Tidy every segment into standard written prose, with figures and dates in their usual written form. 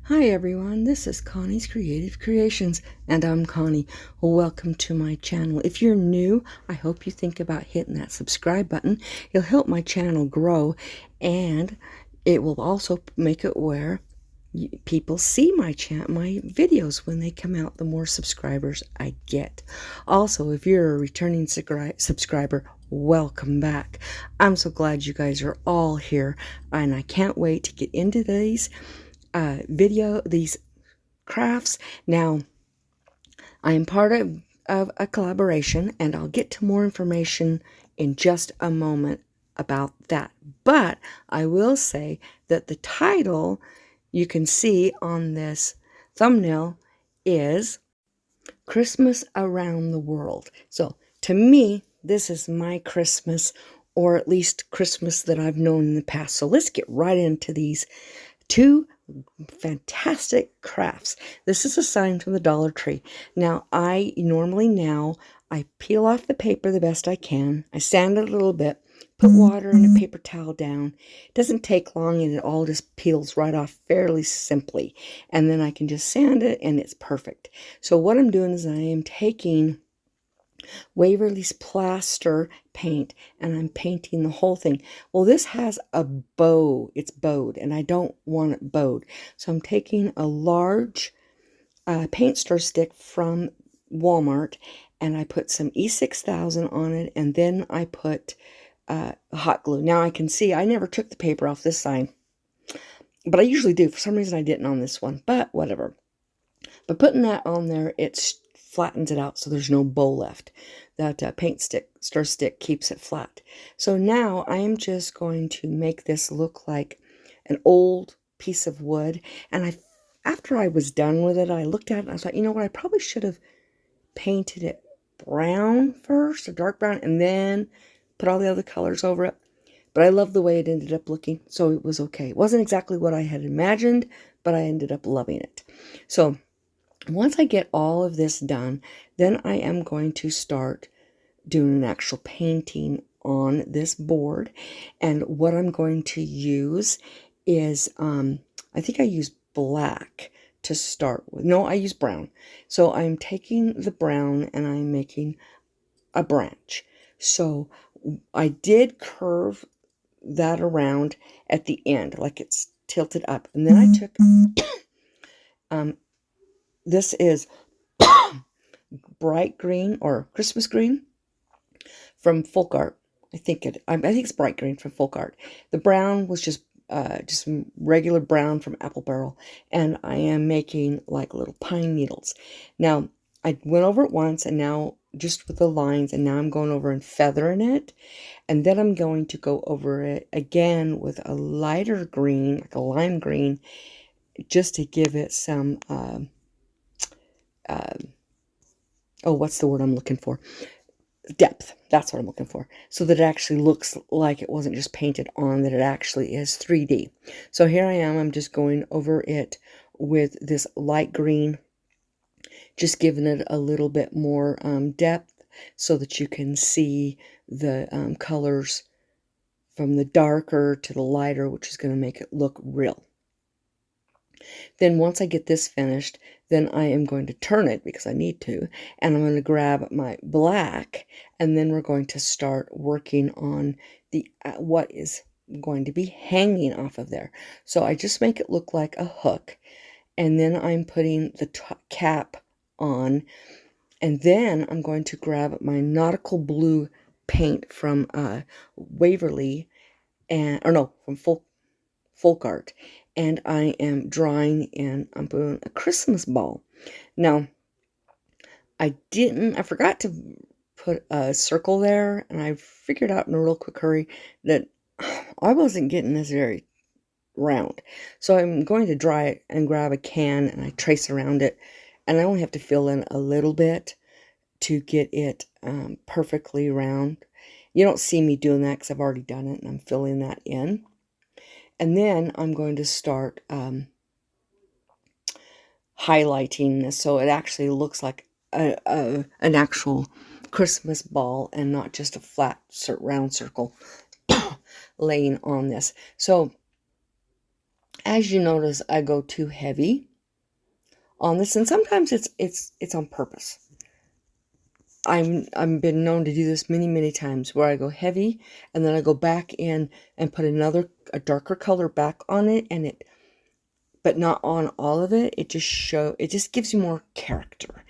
Hi everyone, this is Connie's Creative Creations, and I'm Connie. Welcome to my channel. If you're new, I hope you think about hitting that subscribe button. It'll help my channel grow, and it will also make it where people see my videos when they come out. The more subscribers I get. Also, if you're a returning subscriber, welcome back. I'm so glad you guys are all here, and I can't wait to get into these these crafts. Now, I am part of a collaboration, and I'll get to more information in just a moment about that. But I will say that the title you can see on this thumbnail is Christmas Around the World. So to me, this is my Christmas, or at least Christmas that I've known in the past. So let's get right into these two fantastic crafts. This is a sign from the Dollar Tree. Now, I peel off the paper the best I can. I sand it a little bit, put water and a paper towel down. It doesn't take long, and it all just peels right off fairly simply. And then I can just sand it, and it's perfect. So what I'm doing is I am taking Waverly's plaster paint, and I'm painting the whole thing. Well, this has a bow. It's bowed, and I don't want it bowed. So I'm taking a large paint stir stick from Walmart, and I put some E6000 on it, and then I put hot glue. Now I can see I never took the paper off this sign, but I usually do. For some reason I didn't on this one, but whatever. But putting that on there, it flattens it out so there's no bow left. That stir stick keeps it flat. So now I am just going to make this look like an old piece of wood. And after I was done with it, I looked at it and I was like, you know what, I probably should have painted it brown first, or dark brown, and then put all the other colors over it. But I love the way it ended up looking, so it was okay. It wasn't exactly what I had imagined, but I ended up loving it. So once I get all of this done, then I am going to start doing an actual painting on this board. And what I'm going to use is, I think I use black to start with. No, I use brown. So I'm taking the brown and I'm making a branch. So I did curve that around at the end, like it's tilted up. And then I took, this is bright green or Christmas green from Folk Art. I think it's bright green from Folk Art. The brown was just regular brown from Apple Barrel, and I am making like little pine needles. Now I went over it once, and now just with the lines, and now I'm going over and feathering it, and then I'm going to go over it again with a lighter green, like a lime green, just to give it some what's the word I'm looking for? Depth. That's what I'm looking for. So that it actually looks like it wasn't just painted on, that it actually is 3D. So here I am. I'm just going over it with this light green, just giving it a little bit more depth so that you can see the colors from the darker to the lighter, which is going to make it look real. Then once I get this finished, then I am going to turn it because I need to, and I'm going to grab my black, and then we're going to start working on the what is going to be hanging off of there. So I just make it look like a hook, and then I'm putting the cap on, and then I'm going to grab my nautical blue paint from Waverly, from Folk Art, and I am drawing in, I'm doing a Christmas ball. Now, I forgot to put a circle there, and I figured out in a real quick hurry that I wasn't getting this very round. So I'm going to dry it and grab a can, and I trace around it, and I only have to fill in a little bit to get it perfectly round. You don't see me doing that because I've already done it, and I'm filling that in. And then I'm going to start highlighting this so it actually looks like an actual Christmas ball and not just a flat round circle laying on this. So As you notice, I go too heavy on this, and sometimes it's on purpose. I've been known to do this many times, where I go heavy and then I go back in and put a darker color back on it, but not on all of it. It just gives you more character.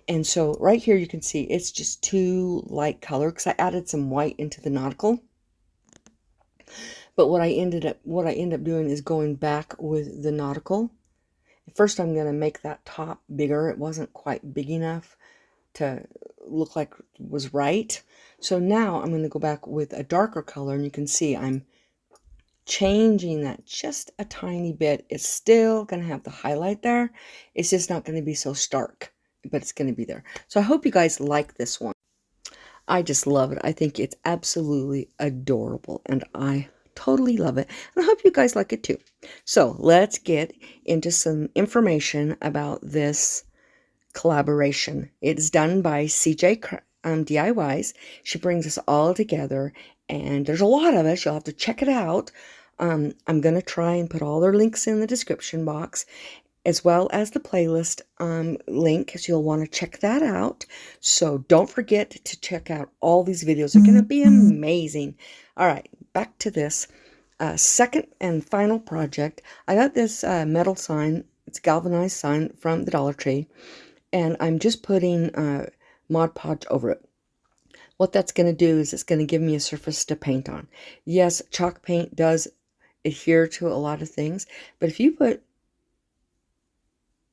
And so right here you can see it's just too light color because I added some white into the nautical. But what I end up doing is going back with the nautical. First I'm going to make that top bigger. It wasn't quite big enough to look like it was right. So now I'm going to go back with a darker color, and you can see I'm changing that just a tiny bit. It's still going to have the highlight there. It's just not going to be so stark, but it's going to be there. So I hope you guys like this one. I just love it. I think it's absolutely adorable, and I totally love it. And I hope you guys like it too. So let's get into some information about this collaboration. It's done by CJ DIYs. She brings us all together, and there's a lot of us. You'll have to check it out. I'm going to try and put all their links in the description box, as well as the playlist link, so you'll want to check that out. So don't forget to check out all these videos. They're going to be amazing. All right, back to this second and final project. I got this metal sign. It's a galvanized sign from the Dollar Tree, and I'm just putting Mod Podge over it. What that's going to do is it's going to give me a surface to paint on. Yes, chalk paint does adhere to a lot of things, but if you put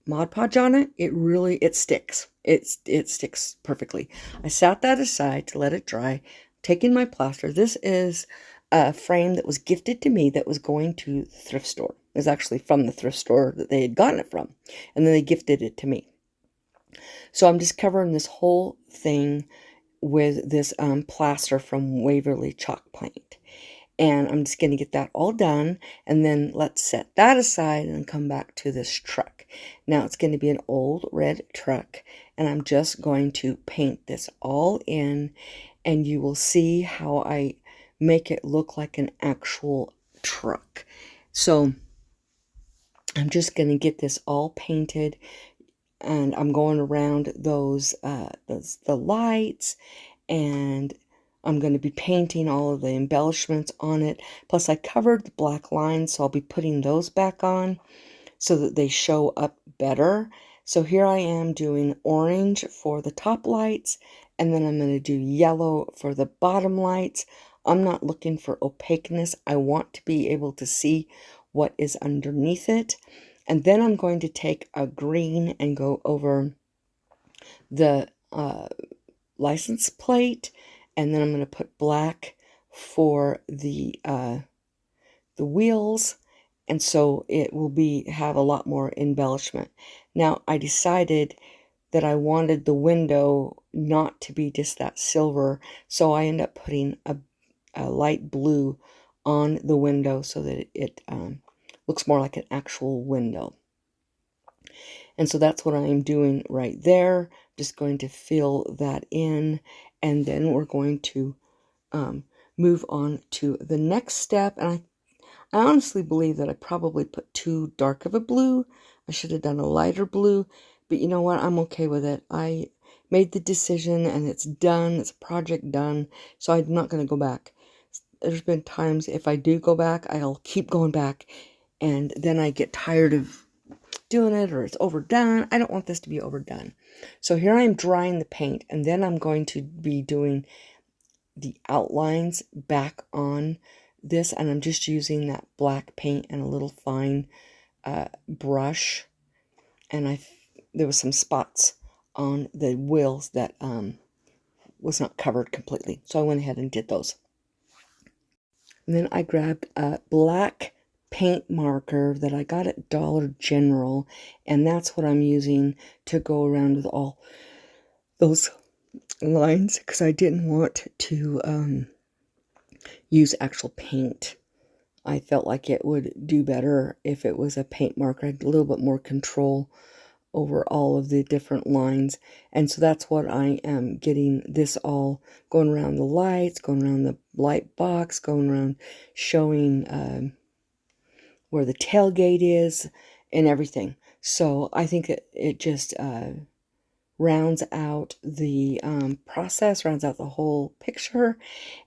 Mod Podge on it, it sticks. It sticks perfectly. I sat that aside to let it dry. Taking my plaster. This is a frame that was gifted to me that was going to the thrift store. It was actually from the thrift store that they had gotten it from, and then they gifted it to me. So I'm just covering this whole thing with this plaster from Waverly chalk paint. And I'm just going to get that all done, and then let's set that aside and come back to this truck. Now it's going to be an old red truck, and I'm just going to paint this all in, and you will see how I make it look like an actual truck. So I'm just going to get this all painted, and I'm going around the lights, and I'm going to be painting all of the embellishments on it. Plus I covered the black lines, so I'll be putting those back on so that they show up better. So here I am doing orange for the top lights, and then I'm going to do yellow for the bottom lights. I'm not looking for opaqueness. I want to be able to see what is underneath it. And then I'm going to take a green and go over the license plate, and then I'm going to put black for the wheels, and so it will have a lot more embellishment. Now I decided that I wanted the window not to be just that silver, so I end up putting a light blue on the window so that it looks more like an actual window. And so that's what I'm doing right there. Just going to fill that in, and then we're going to move on to the next step. And I honestly believe that I probably put too dark of a blue. I should have done a lighter blue, but you know what? I'm okay with it. I made the decision, and it's done. It's a project done, so I'm not going to go back. There's been times if I do go back, I'll keep going back, and then I get tired of doing it, or it's overdone. I don't want this to be overdone. So here I am drying the paint, and then I'm going to be doing the outlines back on this, and I'm just using that black paint and a little fine brush, and there was some spots on the wheels that was not covered completely, so I went ahead and did those. And then I grabbed a black paint marker that I got at Dollar General, and that's what I'm using to go around with all those lines, because I didn't want to use actual paint. I felt like it would do better if it was a paint marker. I had a little bit more control over all of the different lines, and so that's what I am getting this all going around the lights, going around the light box, going around showing where the tailgate is and everything. So I think it just rounds out the process, rounds out the whole picture.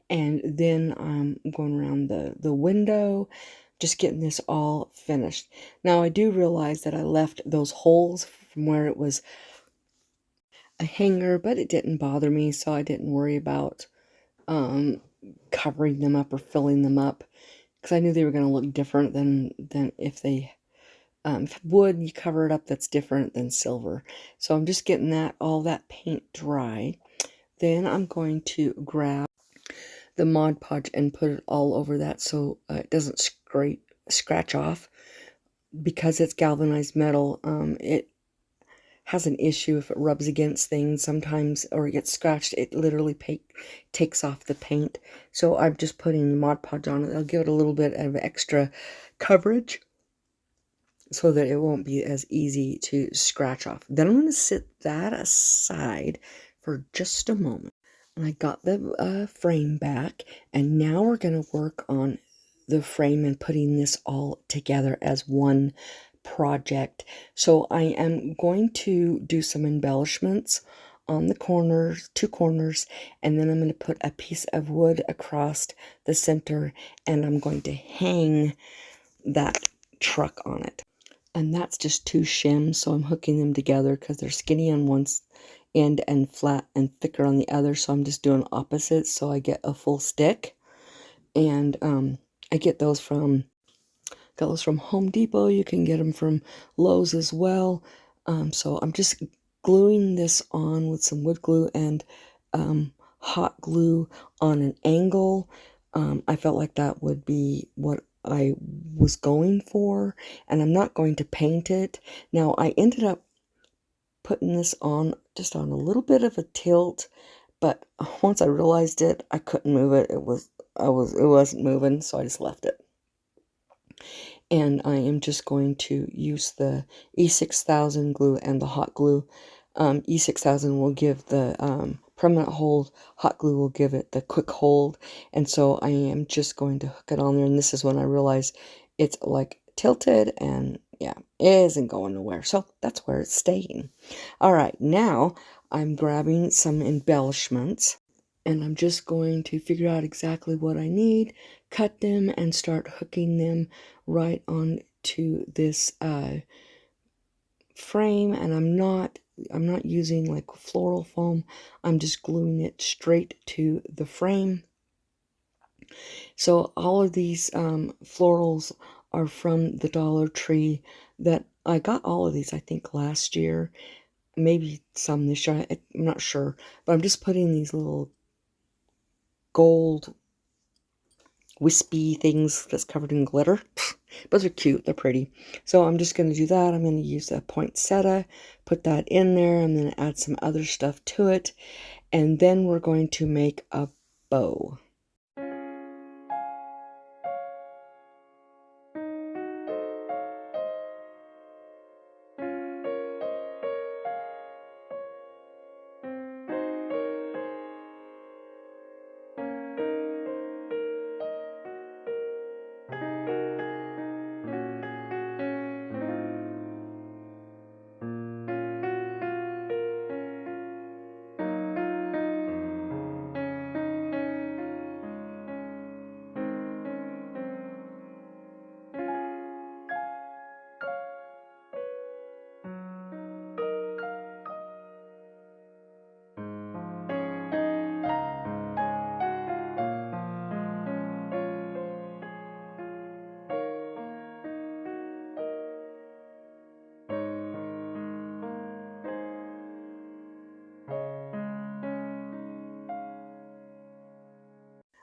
And then I'm going around the window, just getting this all finished. Now I do realize that I left those holes from where it was a hanger, but it didn't bother me, so I didn't worry about um, covering them up or filling them up, because I knew they were going to look different than if they if wood, you cover it up, that's different than silver. So I'm just getting all that paint dry. Then I'm going to grab the Mod Podge and put it all over that so it doesn't scratch off. Because it's galvanized metal, it has an issue if it rubs against things sometimes, or it gets scratched. It literally takes off the paint. So I'm just putting the Mod Podge on it. I'll give it a little bit of extra coverage so that it won't be as easy to scratch off. Then I'm going to sit that aside for just a moment. And I got the frame back, and now we're going to work on the frame and putting this all together as one project. So I am going to do some embellishments on the corners, two corners, and then I'm going to put a piece of wood across the center, and I'm going to hang that truck on it. And that's just two shims, so I'm hooking them together because they're skinny on one end and flat and thicker on the other, so I'm just doing opposites so I get a full stick. And I got those from Home Depot. You can get them from Lowe's as well. So I'm just gluing this on with some wood glue and hot glue on an angle. I felt like that would be what I was going for, and I'm not going to paint it. Now I ended up putting this on just on a little bit of a tilt, but once I realized it, I couldn't move it. It wasn't moving, so I just left it. And I am just going to use the E6000 glue and the hot glue. E6000 will give the permanent hold, hot glue will give it the quick hold, and so I am just going to hook it on there, and this is when I realized it's like tilted, and yeah, it isn't going nowhere, so that's where it's staying. All right, now I'm grabbing some embellishments, and I'm just going to figure out exactly what I need, cut them, and start hooking them right onto this frame. And I'm not using like floral foam. I'm just gluing it straight to the frame. So all of these florals are from the Dollar Tree. That I got all of these, I think, last year, maybe some this year, I'm not sure, but I'm just putting these little gold wispy things that's covered in glitter. Those are cute, they're pretty. So I'm just going to do that. I'm going to use a poinsettia, put that in there. I'm going to add some other stuff to it, and then we're going to make a bow.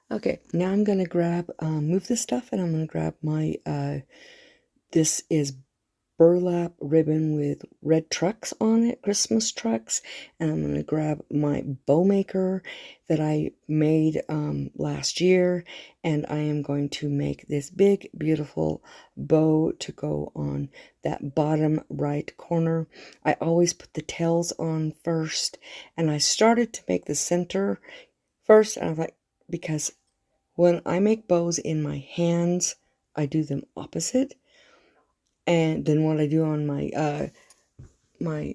Okay, now I'm going to move this stuff, and I'm going to grab my, this is burlap ribbon with red trucks on it, Christmas trucks, and I'm going to grab my bow maker that I made last year, and I am going to make this big, beautiful bow to go on that bottom right corner. I always put the tails on first, and I started to make the center first, and I was like, because when I make bows in my hands, I do them opposite. and then what I do on my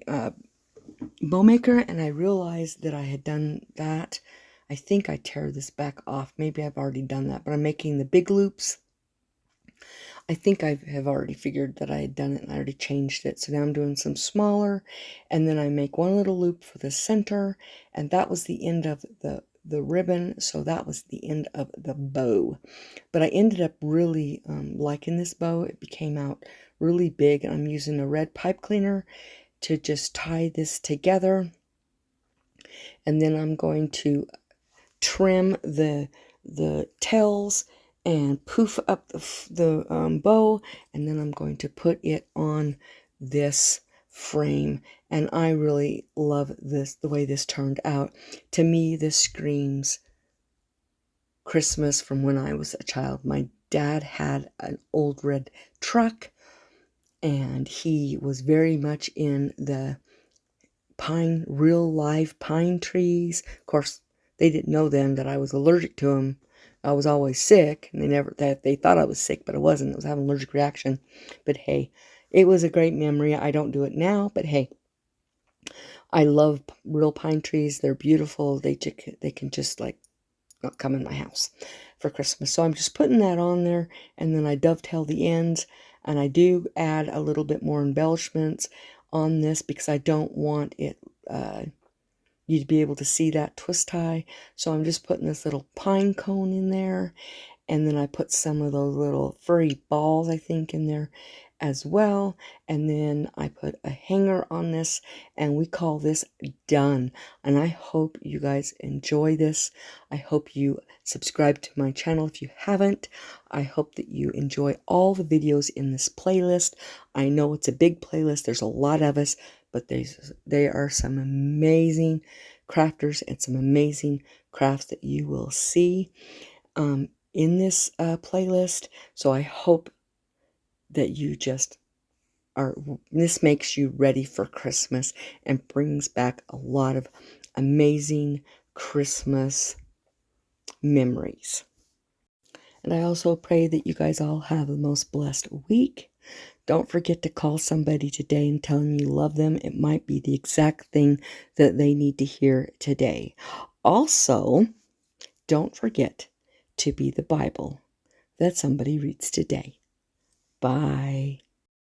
bow maker, and I realized that I had done that. I think I tear this back off. Maybe I've already done that, but I'm making the big loops. I think I have already figured that I had done it and I already changed it. So now I'm doing some smaller, and then I make one little loop for the center, and that was the end of the ribbon. So that was the end of the bow. But I ended up really liking this bow. It became out really big, and I'm using a red pipe cleaner to just tie this together. And then I'm going to trim the tails and poof up the bow, and then I'm going to put it on this frame. And I really love this, the way this turned out. To me, this screams Christmas from when I was a child. My dad had an old red truck, and he was very much in the pine, real live pine trees. Of course, they didn't know then that I was allergic to them. I was always sick, and they thought I was sick, but I wasn't. I was having an allergic reaction. But hey, it was a great memory. I don't do it now, but hey, I love real pine trees. They're beautiful. They can just like come in my house for Christmas. So I'm just putting that on there, and then I dovetail the ends, and I do add a little bit more embellishments on this because I don't want it you to be able to see that twist tie. So I'm just putting this little pine cone in there, and then I put some of those little furry balls, I think, in there as well. And then I put a hanger on this, and we call this done. And I hope you guys enjoy this. I hope you subscribe to my channel if you haven't. I hope that you enjoy all the videos in this playlist. I know it's a big playlist. There's a lot of us, but there are some amazing crafters and some amazing crafts that you will see in this playlist. So I hope that you just this makes you ready for Christmas and brings back a lot of amazing Christmas memories. And I also pray that you guys all have the most blessed week. Don't forget to call somebody today and tell them you love them. It might be the exact thing that they need to hear today. Also, don't forget to be the Bible that somebody reads today. Bye.